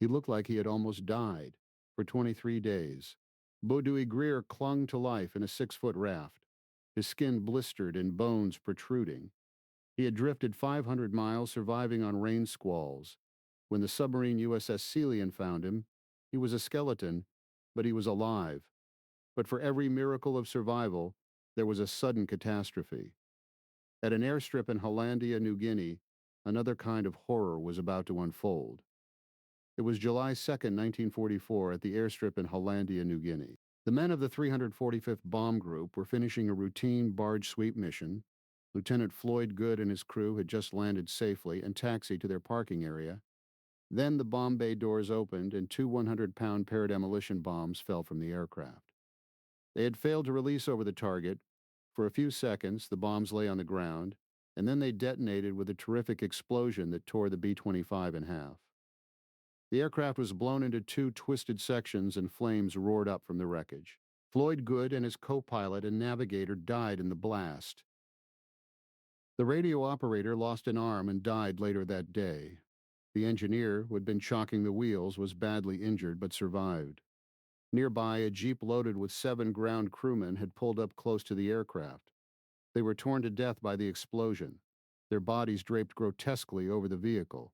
He looked like he had almost died. For 23 days, Bauduy Grier clung to life in a 6-foot raft, his skin blistered and bones protruding. He had drifted 500 miles, surviving on rain squalls. When the submarine USS Celian found him, he was a skeleton, but he was alive. But for every miracle of survival, there was a sudden catastrophe. At an airstrip in Hollandia, New Guinea, another kind of horror was about to unfold. It was July 2nd, 1944, at the airstrip in Hollandia, New Guinea. The men of the 345th Bomb Group were finishing a routine barge sweep mission. Lieutenant Floyd Good and his crew had just landed safely and taxied to their parking area. Then the bomb bay doors opened and two 100-pound parademolition bombs fell from the aircraft. They had failed to release over the target. For a few seconds, the bombs lay on the ground, and then they detonated with a terrific explosion that tore the B-25 in half. The aircraft was blown into two twisted sections and flames roared up from the wreckage. Floyd Good and his co-pilot and navigator died in the blast. The radio operator lost an arm and died later that day. The engineer, who had been chalking the wheels, was badly injured but survived. Nearby, a jeep loaded with 7 ground crewmen had pulled up close to the aircraft. They were torn to death by the explosion, their bodies draped grotesquely over the vehicle.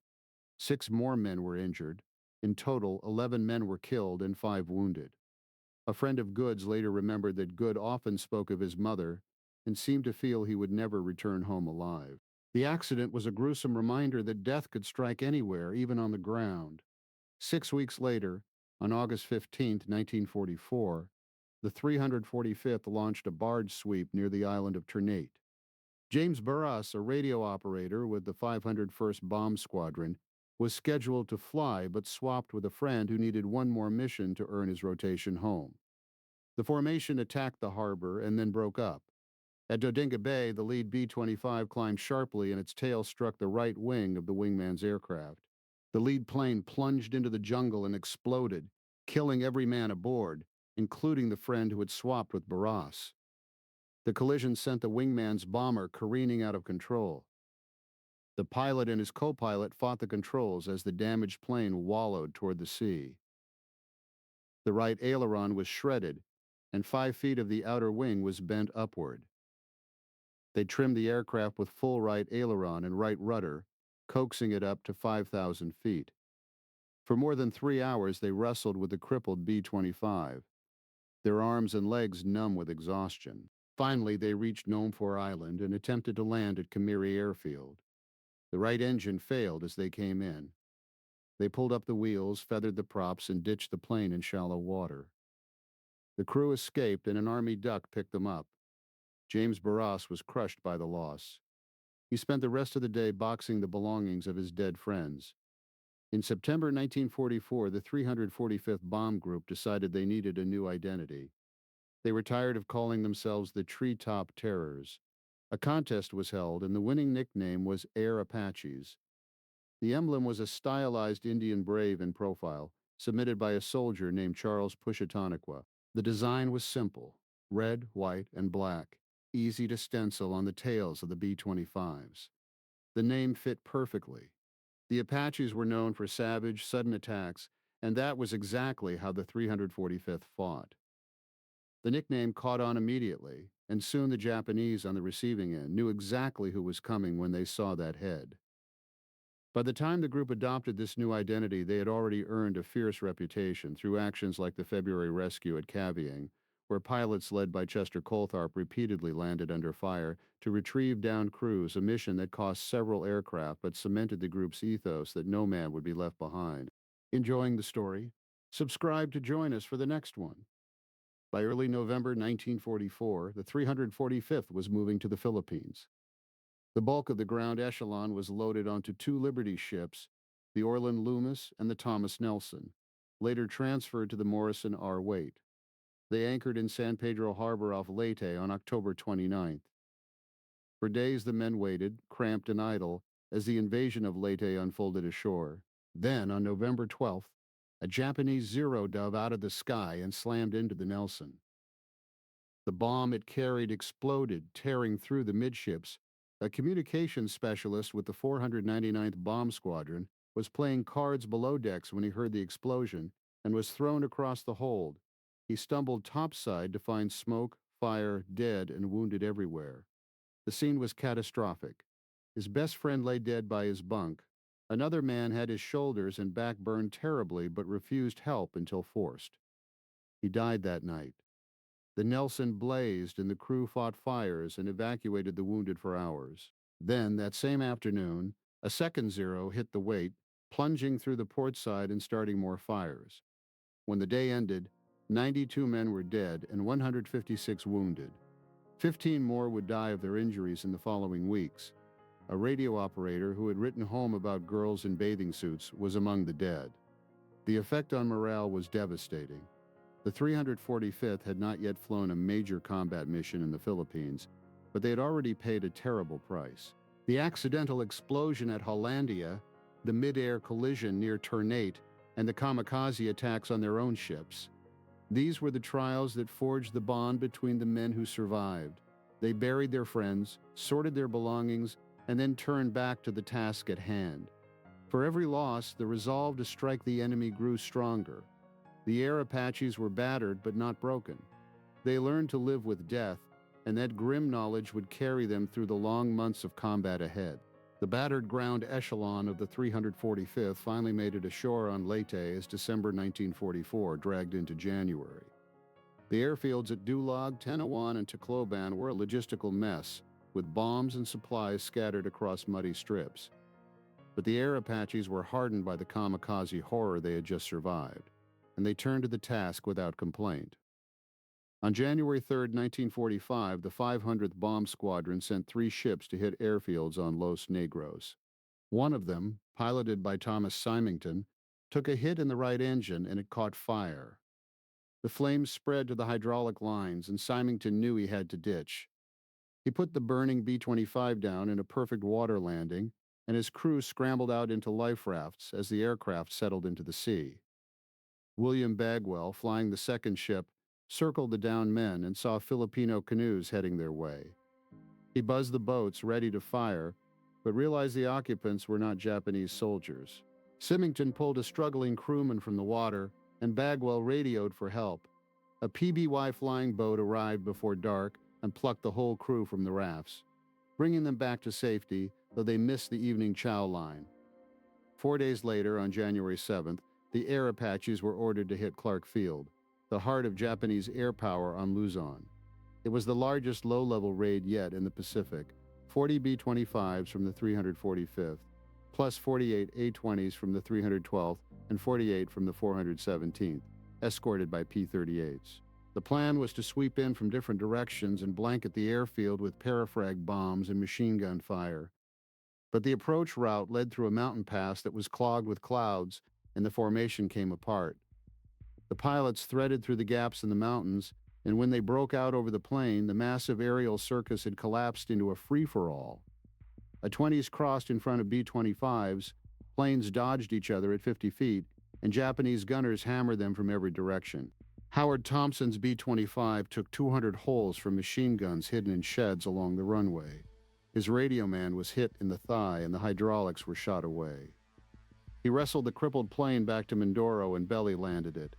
6 more men were injured. In total, 11 men were killed and 5 wounded. A friend of Good's later remembered that Good often spoke of his mother and seemed to feel he would never return home alive. The accident was a gruesome reminder that death could strike anywhere, even on the ground. 6 weeks later, on August 15, 1944, the 345th launched a barge sweep near the island of Ternate. James Barras, a radio operator with the 501st Bomb Squadron, was scheduled to fly but swapped with a friend who needed one more mission to earn his rotation home. The formation attacked the harbor and then broke up. At Dodinga Bay, the lead B-25 climbed sharply and its tail struck the right wing of the wingman's aircraft. The lead plane plunged into the jungle and exploded, killing every man aboard, including the friend who had swapped with Barras. The collision sent the wingman's bomber careening out of control. The pilot and his co-pilot fought the controls as the damaged plane wallowed toward the sea. The right aileron was shredded, and 5 feet of the outer wing was bent upward. They trimmed the aircraft with full right aileron and right rudder, coaxing it up to 5,000 feet. For more than 3 hours, they wrestled with the crippled B-25, their arms and legs numb with exhaustion. Finally, they reached Nomfor Island and attempted to land at Kamiri Airfield. The right engine failed as they came in. They pulled up the wheels, feathered the props, and ditched the plane in shallow water. The crew escaped, and an Army duck picked them up. James Barras was crushed by the loss. He spent the rest of the day boxing the belongings of his dead friends. In September 1944, the 345th Bomb Group decided they needed a new identity. They were tired of calling themselves the Treetop Terrors. A contest was held, and the winning nickname was Air Apaches. The emblem was a stylized Indian brave in profile, submitted by a soldier named Charles Pushetanequa. The design was simple: red, white, and black, easy to stencil on the tails of the B-25s. The name fit perfectly. The Apaches were known for savage, sudden attacks, and that was exactly how the 345th fought. The nickname caught on immediately, and soon the Japanese on the receiving end knew exactly who was coming when they saw that head. By the time the group adopted this new identity, they had already earned a fierce reputation through actions like the February rescue at Kavieng, where pilots led by Chester Coltharp repeatedly landed under fire to retrieve downed crews, a mission that cost several aircraft but cemented the group's ethos that no man would be left behind. Enjoying the story? Subscribe to join us for the next one. By early November 1944, the 345th was moving to the Philippines. The bulk of the ground echelon was loaded onto 2 Liberty ships, the Orland Loomis and the Thomas Nelson, later transferred to the Morrison R. Waite. They anchored in San Pedro Harbor off Leyte on October 29th. For days the men waited, cramped and idle, as the invasion of Leyte unfolded ashore. Then, on November 12th, a Japanese Zero dove out of the sky and slammed into the Nelson. The bomb it carried exploded, tearing through the midships. A communications specialist with the 499th Bomb Squadron was playing cards below decks when he heard the explosion and was thrown across the hold. He stumbled topside to find smoke, fire, dead, and wounded everywhere. The scene was catastrophic. His best friend lay dead by his bunk. Another man had his shoulders and back burned terribly but refused help until forced. He died that night. The Nelson blazed and the crew fought fires and evacuated the wounded for hours. Then, that same afternoon, a second Zero hit the weight, plunging through the port side and starting more fires. When the day ended, 92 men were dead and 156 wounded. 15 more would die of their injuries in the following weeks. A radio operator who had written home about girls in bathing suits was among the dead. The effect on morale was devastating. The 345th had not yet flown a major combat mission in the Philippines, but they had already paid a terrible price. The accidental explosion at Hollandia, the mid-air collision near Ternate, and the kamikaze attacks on their own ships. These were the trials that forged the bond between the men who survived. They buried their friends, sorted their belongings, and then turned back to the task at hand. For every loss, the resolve to strike the enemy grew stronger. The Air Apaches were battered but not broken. They learned to live with death, and that grim knowledge would carry them through the long months of combat ahead. The battered ground echelon of the 345th finally made it ashore on Leyte as December 1944 dragged into January. The airfields at Dulag, Tenawan, and Tacloban were a logistical mess, with bombs and supplies scattered across muddy strips. But the Air Apaches were hardened by the kamikaze horror they had just survived, and they turned to the task without complaint. On January 3, 1945, the 500th Bomb Squadron sent 3 ships to hit airfields on Los Negros. One of them, piloted by Thomas Symington, took a hit in the right engine and it caught fire. The flames spread to the hydraulic lines, and Symington knew he had to ditch. He put the burning B-25 down in a perfect water landing, and his crew scrambled out into life rafts as the aircraft settled into the sea. William Bagwell, flying the second ship, circled the downed men and saw Filipino canoes heading their way. He buzzed the boats, ready to fire, but realized the occupants were not Japanese soldiers. Symington pulled a struggling crewman from the water, and Bagwell radioed for help. A PBY flying boat arrived before dark and plucked the whole crew from the rafts, bringing them back to safety, though they missed the evening chow line. 4 days later, on January 7th, the Air Apaches were ordered to hit Clark Field, the heart of Japanese air power on Luzon. It was the largest low-level raid yet in the Pacific, 40 B-25s from the 345th, plus 48 A-20s from the 312th and 48 from the 417th, escorted by P-38s. The plan was to sweep in from different directions and blanket the airfield with parafrag bombs and machine gun fire. But the approach route led through a mountain pass that was clogged with clouds, and the formation came apart. The pilots threaded through the gaps in the mountains, and when they broke out over the plain, the massive aerial circus had collapsed into a free-for-all. A-20s crossed in front of B-25s, planes dodged each other at 50 feet, and Japanese gunners hammered them from every direction. Howard Thompson's B-25 took 200 holes from machine guns hidden in sheds along the runway. His radio man was hit in the thigh, and the hydraulics were shot away. He wrestled the crippled plane back to Mindoro and belly-landed it,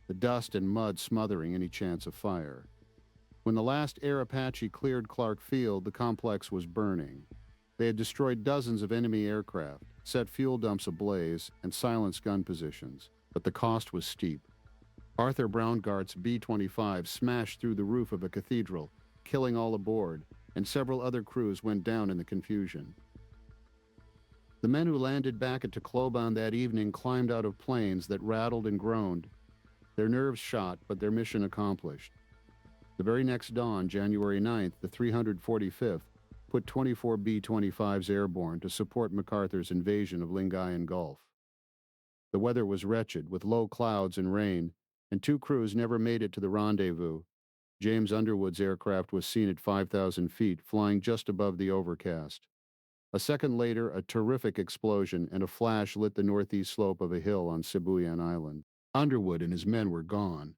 the dust and mud smothering any chance of fire. When the last Air Apache cleared Clark Field, the complex was burning. They had destroyed dozens of enemy aircraft, set fuel dumps ablaze, and silenced gun positions, but the cost was steep. Arthur Braungart's B-25 smashed through the roof of a cathedral, killing all aboard, and several other crews went down in the confusion. The men who landed back at Tacloban that evening climbed out of planes that rattled and groaned, their nerves shot, but their mission accomplished. The very next dawn, January 9th, the 345th put 24 B-25s airborne to support MacArthur's invasion of Lingayen Gulf. The weather was wretched, with low clouds and rain, and 2 crews never made it to the rendezvous. James Underwood's aircraft was seen at 5,000 feet, flying just above the overcast. A second later, a terrific explosion and a flash lit the northeast slope of a hill on Sibuyan Island. Underwood and his men were gone.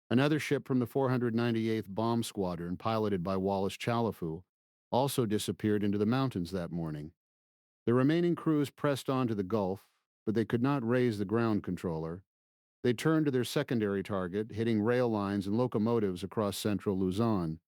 Another ship from the 498th Bomb Squadron, piloted by Wallace Chalafu, also disappeared into the mountains that morning. The remaining crews pressed on to the Gulf, but they could not raise the ground controller. They turned to their secondary target, hitting rail lines and locomotives across central Luzon.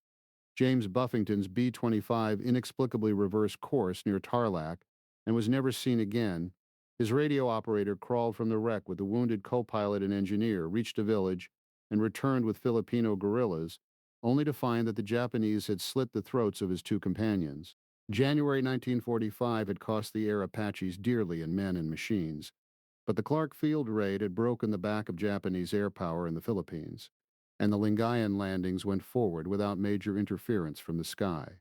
James Buffington's B-25 inexplicably reversed course near Tarlac and was never seen again. His radio operator crawled from the wreck with the wounded co-pilot and engineer, reached a village, and returned with Filipino guerrillas, only to find that the Japanese had slit the throats of his two companions. January 1945 had cost the Air Apaches dearly in men and machines, but the Clark Field raid had broken the back of Japanese air power in the Philippines, and the Lingayen landings went forward without major interference from the sky.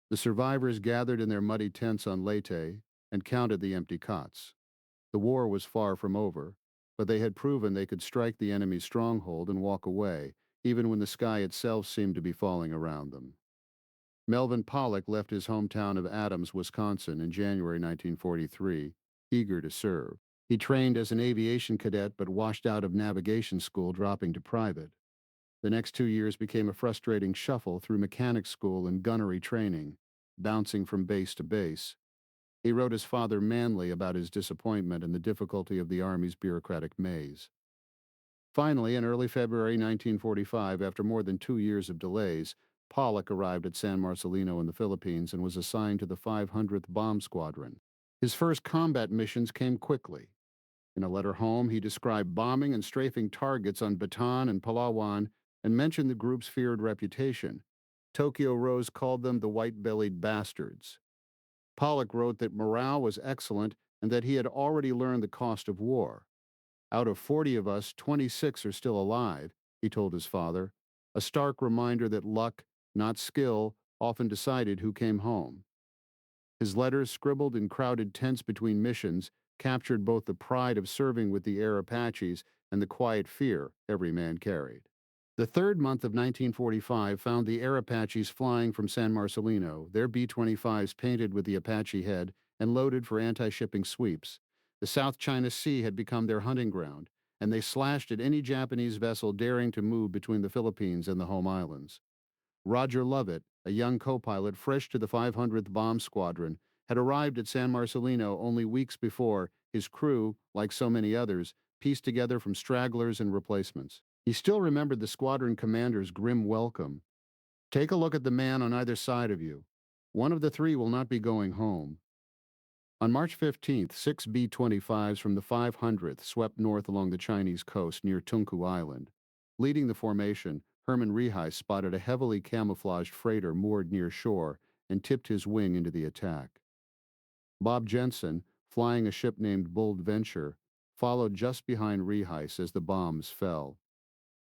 The survivors gathered in their muddy tents on Leyte and counted the empty cots. The war was far from over, but they had proven they could strike the enemy's stronghold and walk away, even when the sky itself seemed to be falling around them. Melvin Pollock left his hometown of Adams, Wisconsin in January 1943, eager to serve. He trained as an aviation cadet but washed out of navigation school, dropping to private. The next 2 years became a frustrating shuffle through mechanic school and gunnery training, bouncing from base to base. He wrote his father manly about his disappointment and the difficulty of the Army's bureaucratic maze. Finally, in early February 1945, after more than 2 years of delays, Pollock arrived at San Marcelino in the Philippines and was assigned to the 500th Bomb Squadron. His first combat missions came quickly. In a letter home, he described bombing and strafing targets on Bataan and Palawan and mentioned the group's feared reputation. Tokyo Rose called them the white-bellied bastards. Pollock wrote that morale was excellent and that he had already learned the cost of war. Out of 40 of us, 26 are still alive, he told his father, a stark reminder that luck, not skill, often decided who came home. His letters, scribbled in crowded tents between missions, captured both the pride of serving with the Air Apaches and the quiet fear every man carried. The third month of 1945 found the Air Apaches flying from San Marcelino, their B-25s painted with the Apache head and loaded for anti-shipping sweeps. The South China Sea had become their hunting ground, and they slashed at any Japanese vessel daring to move between the Philippines and the home islands. Roger Lovett, a young co-pilot fresh to the 500th Bomb Squadron, had arrived at San Marcelino only weeks before. His crew, like so many others, pieced together from stragglers and replacements. He still remembered the squadron commander's grim welcome. "Take a look at the man on either side of you. One of the three will not be going home." On March 15th, 6 B-25s from the 500th swept north along the Chinese coast near Tunku Island. Leading the formation, Herman Reheis spotted a heavily camouflaged freighter moored near shore and tipped his wing into the attack. Bob Jensen, flying a ship named Bold Venture, followed just behind Reheis as the bombs fell.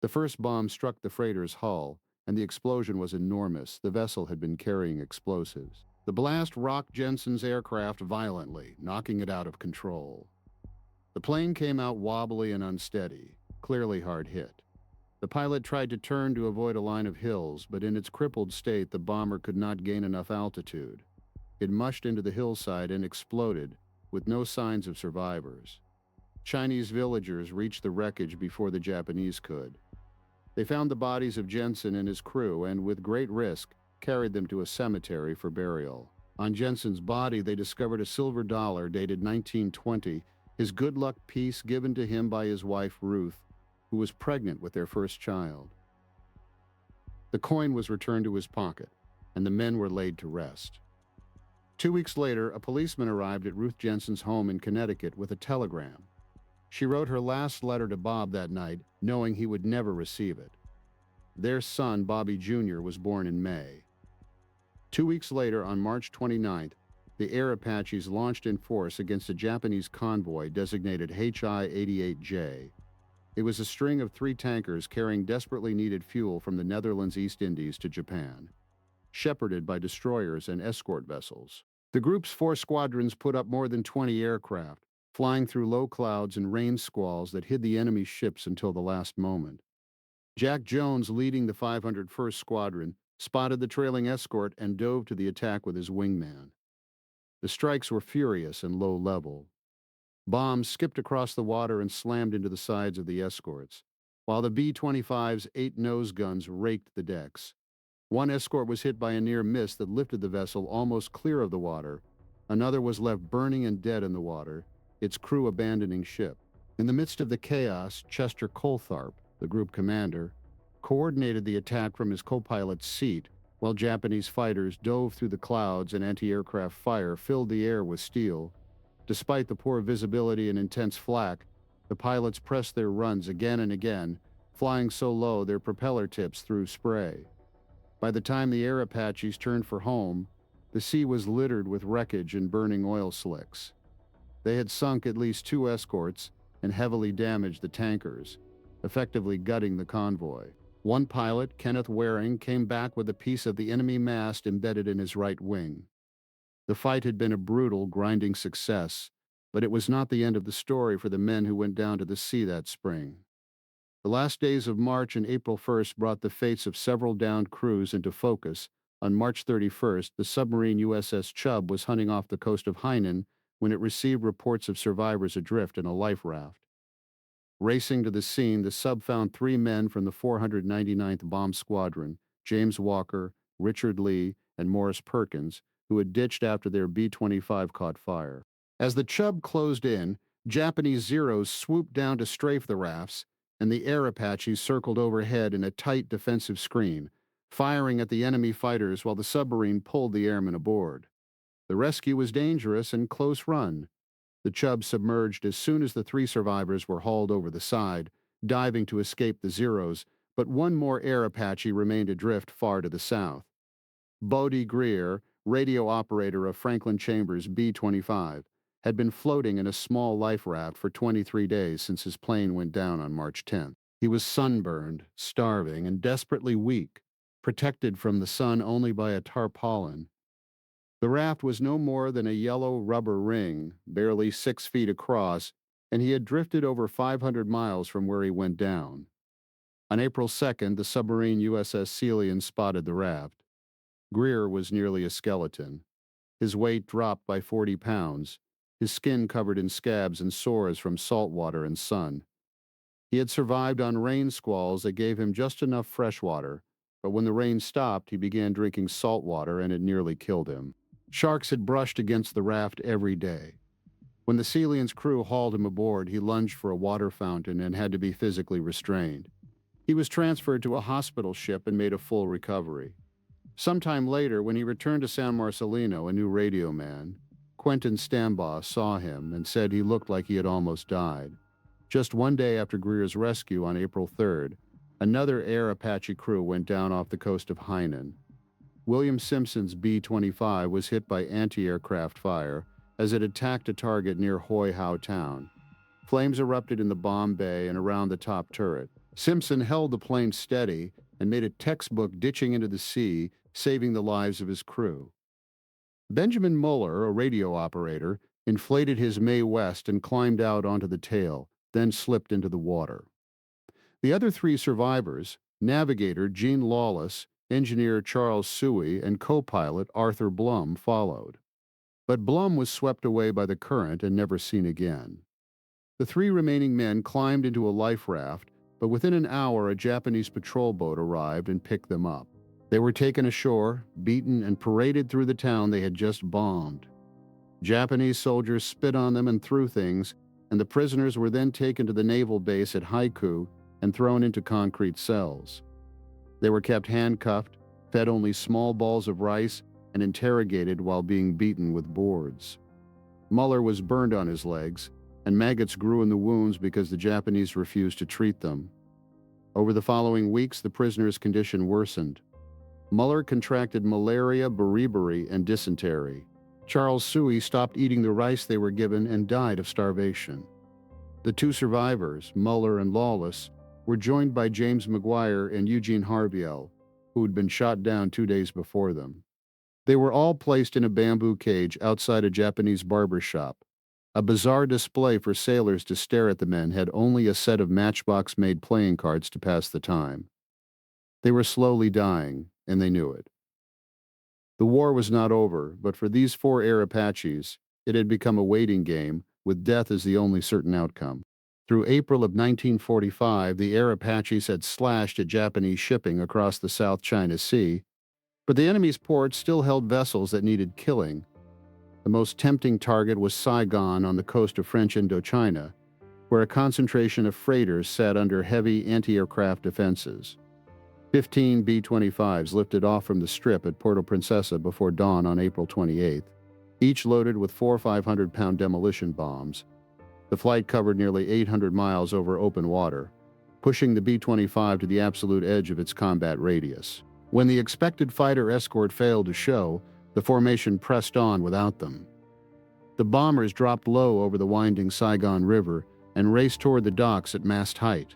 The first bomb struck the freighter's hull, and the explosion was enormous. The vessel had been carrying explosives. The blast rocked Jensen's aircraft violently, knocking it out of control. The plane came out wobbly and unsteady, clearly hard hit. The pilot tried to turn to avoid a line of hills, but in its crippled state, the bomber could not gain enough altitude. It mushed into the hillside and exploded, with no signs of survivors. Chinese villagers reached the wreckage before the Japanese could. They found the bodies of Jensen and his crew and, with great risk, carried them to a cemetery for burial. On Jensen's body, they discovered a silver dollar dated 1920, his good luck piece given to him by his wife Ruth, who was pregnant with their first child. The coin was returned to his pocket, and the men were laid to rest. 2 weeks later, a policeman arrived at Ruth Jensen's home in Connecticut with a telegram. She wrote her last letter to Bob that night, knowing he would never receive it. Their son, Bobby Jr., was born in May. 2 weeks later, on March 29th, the Air Apaches launched in force against a Japanese convoy designated HI-88J. It was a string of 3 tankers carrying desperately needed fuel from the Netherlands East Indies to Japan, shepherded by destroyers and escort vessels. The group's 4 squadrons put up more than 20 aircraft, flying through low clouds and rain squalls that hid the enemy's ships until the last moment. Jack Jones, leading the 501st Squadron, spotted the trailing escort and dove to the attack with his wingman. The strikes were furious and low level. Bombs skipped across the water and slammed into the sides of the escorts, while the B-25's 8 nose guns raked the decks. One escort was hit by a near miss that lifted the vessel almost clear of the water. Another was left burning and dead in the water, its crew abandoning ship. In the midst of the chaos, Chester Coltharp, the group commander, coordinated the attack from his co-pilot's seat while Japanese fighters dove through the clouds and anti-aircraft fire filled the air with steel. Despite the poor visibility and intense flak, the pilots pressed their runs again and again, flying so low their propeller tips threw spray. By the time the Air Apaches turned for home, the sea was littered with wreckage and burning oil slicks. They had sunk at least 2 escorts and heavily damaged the tankers, effectively gutting the convoy. One pilot, Kenneth Waring, came back with a piece of the enemy mast embedded in his right wing. The fight had been a brutal, grinding success, but it was not the end of the story for the men who went down to the sea that spring. The last days of March and April 1st brought the fates of several downed crews into focus. On March 31st, the submarine USS Chubb was hunting off the coast of Hainan when it received reports of survivors adrift in a life raft. Racing to the scene, the sub found 3 men from the 499th Bomb Squadron, James Walker, Richard Lee, and Morris Perkins, who had ditched after their B-25 caught fire. As the Chubb closed in, Japanese Zeros swooped down to strafe the rafts, and the Air Apaches circled overhead in a tight defensive screen, firing at the enemy fighters while the submarine pulled the airmen aboard. The rescue was dangerous and close run. The Chubb submerged as soon as the 3 survivors were hauled over the side, diving to escape the Zeros, but one more Air Apache remained adrift far to the south. Bauduy Grier, radio operator of Franklin Chambers' B-25, had been floating in a small life raft for 23 days since his plane went down on March 10th. He was sunburned, starving, and desperately weak, protected from the sun only by a tarpaulin. The raft was no more than a yellow rubber ring, barely 6 feet across, and he had drifted over 500 miles from where he went down. On April 2nd, the submarine USS Celian spotted the raft. Grier was nearly a skeleton. His weight dropped by 40 pounds, his skin covered in scabs and sores from salt water and sun. He had survived on rain squalls that gave him just enough fresh water, but when the rain stopped, he began drinking salt water and it nearly killed him. Sharks had brushed against the raft every day. When the Celian's crew hauled him aboard, he lunged for a water fountain and had to be physically restrained. He was transferred to a hospital ship and made a full recovery. Sometime later, when he returned to San Marcelino, a new radio man, Quentin Stambaugh saw him and said he looked like he had almost died. Just one day after Grier's rescue on April 3rd, another Air Apache crew went down off the coast of Hainan. William Simpson's B-25 was hit by anti-aircraft fire as it attacked a target near Hoi Hao town. Flames erupted in the bomb bay and around the top turret. Simpson held the plane steady and made a textbook ditching into the sea, saving the lives of his crew. Benjamin Muller, a radio operator, inflated his Mae West and climbed out onto the tail, then slipped into the water. The other 3 survivors, navigator Gene Lawless, engineer Charles Suey, and co-pilot Arthur Blum, followed. But Blum was swept away by the current and never seen again. The 3 remaining men climbed into a life raft, but within an hour a Japanese patrol boat arrived and picked them up. They were taken ashore, beaten, and paraded through the town they had just bombed. Japanese soldiers spit on them and threw things, and the prisoners were then taken to the naval base at Haiku and thrown into concrete cells. They were kept handcuffed, fed only small balls of rice, and interrogated while being beaten with boards. Muller was burned on his legs, and maggots grew in the wounds because the Japanese refused to treat them. Over the following weeks, the prisoner's condition worsened. Muller contracted malaria, beriberi, and dysentery. Charles Suey stopped eating the rice they were given and died of starvation. The 2 survivors, Muller and Lawless, were joined by James McGuire and Eugene Harviel, who had been shot down 2 days before them. They were all placed in a bamboo cage outside a Japanese barber shop. A bizarre display for sailors to stare at the men had only a set of matchbox-made playing cards to pass the time. They were slowly dying, and they knew it. The war was not over, but for these 4 Air Apaches, it had become a waiting game, with death as the only certain outcome. Through April of 1945, the Air Apaches had slashed at Japanese shipping across the South China Sea, but the enemy's ports still held vessels that needed killing. The most tempting target was Saigon on the coast of French Indochina, where a concentration of freighters sat under heavy anti-aircraft defenses. 15 B-25s lifted off from the strip at Puerto Princesa before dawn on April 28th, each loaded with 4 500-pound demolition bombs. The flight covered nearly 800 miles over open water, pushing the B-25 to the absolute edge of its combat radius. When the expected fighter escort failed to show, the formation pressed on without them. The bombers dropped low over the winding Saigon River and raced toward the docks at mast height.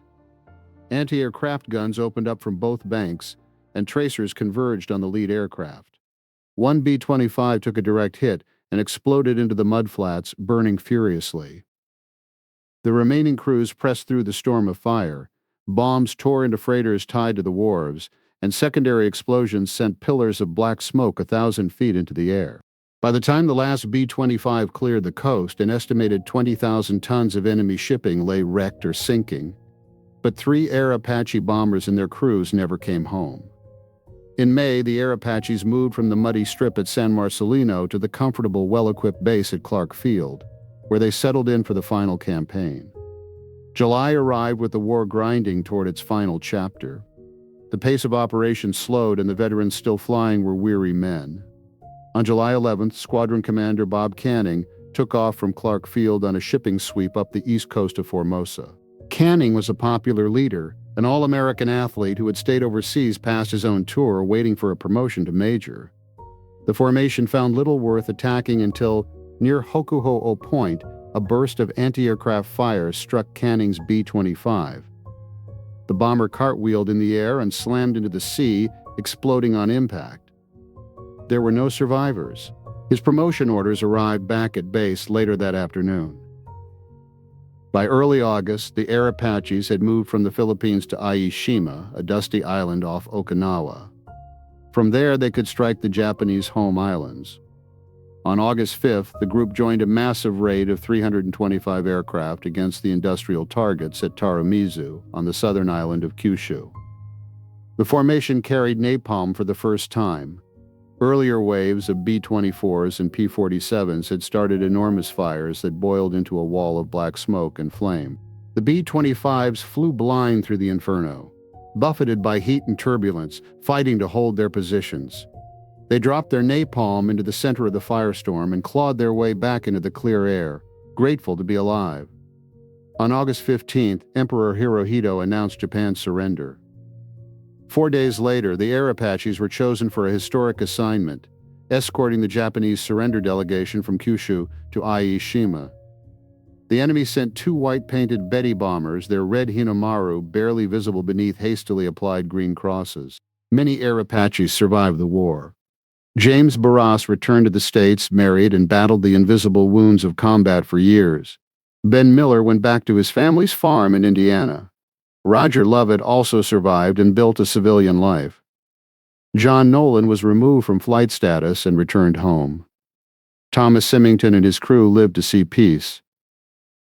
Anti-aircraft guns opened up from both banks, and tracers converged on the lead aircraft. One B-25 took a direct hit and exploded into the mudflats, burning furiously. The remaining crews pressed through the storm of fire. Bombs tore into freighters tied to the wharves, and secondary explosions sent pillars of black smoke 1,000 feet into the air. By the time the last B-25 cleared the coast, an estimated 20,000 tons of enemy shipping lay wrecked or sinking. But 3 Air Apache bombers and their crews never came home. In May, the Air Apaches moved from the muddy strip at San Marcelino to the comfortable, well-equipped base at Clark Field, where they settled in for the final campaign. July arrived with the war grinding toward its final chapter. The pace of operations slowed, and the veterans still flying were weary men. On July 11th, Squadron Commander Bob Canning took off from Clark Field on a shipping sweep up the east coast of Formosa. Canning was a popular leader, an all-American athlete who had stayed overseas past his own tour, waiting for a promotion to major. The formation found little worth attacking until, near Hokuho'o Point, a burst of anti-aircraft fire struck Canning's B-25. The bomber cartwheeled in the air and slammed into the sea, exploding on impact. There were no survivors. His promotion orders arrived back at base later that afternoon. By early August, the Air Apaches had moved from the Philippines to Aishima, a dusty island off Okinawa. From there, they could strike the Japanese home islands. On August 5th, the group joined a massive raid of 325 aircraft against the industrial targets at Taramizu on the southern island of Kyushu. The formation carried napalm for the first time. Earlier waves of B-24s and P-47s had started enormous fires that boiled into a wall of black smoke and flame. The B-25s flew blind through the inferno, buffeted by heat and turbulence, fighting to hold their positions. They dropped their napalm into the center of the firestorm and clawed their way back into the clear air, grateful to be alive. On August 15th, Emperor Hirohito announced Japan's surrender. 4 days later, the Air Apaches were chosen for a historic assignment, escorting the Japanese surrender delegation from Kyushu to Aishima. The enemy sent 2 white-painted Betty bombers, their red Hinamaru barely visible beneath hastily applied green crosses. Many Air Apaches survived the war. James Barras returned to the States, married, and battled the invisible wounds of combat for years. Ben Miller went back to his family's farm in Indiana. Roger Lovett also survived and built a civilian life. John Nolan was removed from flight status and returned home. Thomas Symington and his crew lived to see peace.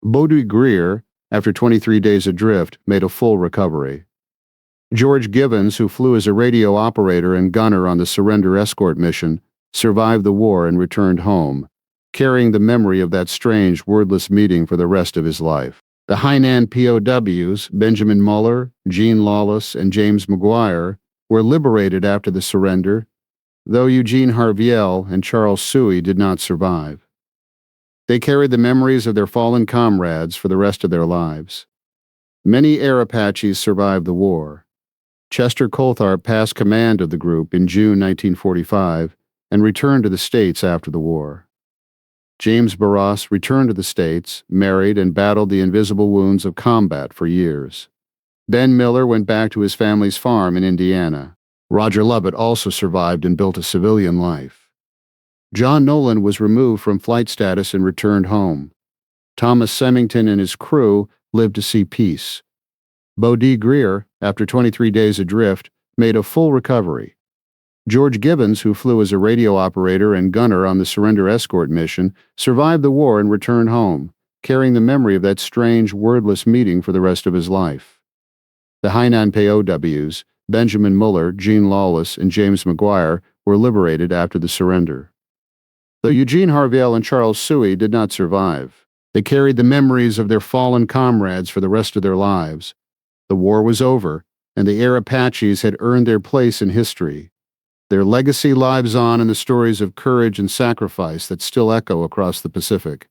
Bauduy Grier, after 23 days adrift, made a full recovery. George Givens, who flew as a radio operator and gunner on the surrender escort mission, survived the war and returned home, carrying the memory of that strange, wordless meeting for the rest of his life. The Hainan POWs, Benjamin Muller, Gene Lawless, and James McGuire, were liberated after the surrender, though Eugene Harviel and Charles Suey did not survive. They carried the memories of their fallen comrades for the rest of their lives. Many Air Apaches survived the war. Chester Coltharp passed command of the group in June 1945 and returned to the States after the war. James Barras returned to the States, married, and battled the invisible wounds of combat for years. Ben Miller went back to his family's farm in Indiana. Roger Lovett also survived and built a civilian life. John Nolan was removed from flight status and returned home. Thomas Symington and his crew lived to see peace. Bauduy Grier, after 23 days adrift, made a full recovery. George Givens, who flew as a radio operator and gunner on the surrender escort mission, survived the war and returned home, carrying the memory of that strange, wordless meeting for the rest of his life. The Hainan POWs, Benjamin Muller, Gene Lawless, and James McGuire, were liberated after the surrender. Though Eugene Harvell and Charles Suey did not survive, they carried the memories of their fallen comrades for the rest of their lives. The war was over, and the Air Apaches had earned their place in history. Their legacy lives on in the stories of courage and sacrifice that still echo across the Pacific.